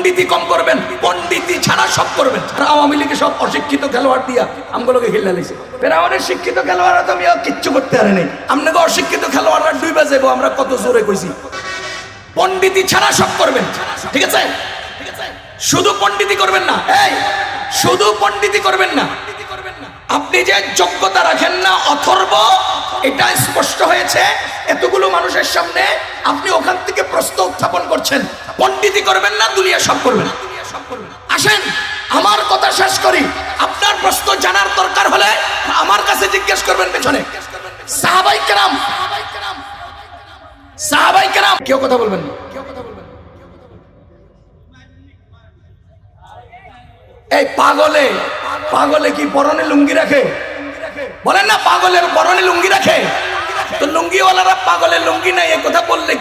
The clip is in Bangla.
পণ্ডিতি কম করবেন, পণ্ডিতি ছাড়া সব করবেন। আওয়ামী লীগে সব অশিক্ষিত খেলোয়াড় দিয়া আমগুলোকে খেলে লাইছে। ফেরাউনের শিক্ষিত খেলোয়াড়রা তো কিচ্ছু করতে পারে নাই, আপনাকে অশিক্ষিত খেলোয়াড়রা ডুইবা যাবো। আমরা কত জোরে কইছি, পণ্ডিতি ছাড়া সব করবেন, ঠিক আছে? শুধু পণ্ডিতি করবেন না, এই শুধু পণ্ডিতি করবেন না, আপনি যে যোগ্যতা রাখেন না অথর্ব, এটা স্পষ্ট হয়েছে এতগুলো মানুষের সামনে। আপনি ওখান থেকে প্রশ্ন উত্থাপন করছেন, পণ্ডিতি করবেন না, দুনিয়া সব করবেন। আসেন আমার কথা শেষ করি। আপনার প্রশ্ন জানার দরকার হলে আমার কাছে জিজ্ঞেস করবেন। পেছনে সাহাবাই কেরাম, সাহাবাই কেরাম, কেউ কথা বলবেন না, কেউ কথা বলবেন। এই পাগলে, পাগলে কি পরনে লুঙ্গি রাখে? বলেন না, পাগলের পরনে লুঙ্গি রাখে? তো লুঙ্গিওয়ালারা পাগলের লুঙ্গি নাই এ কথা বললে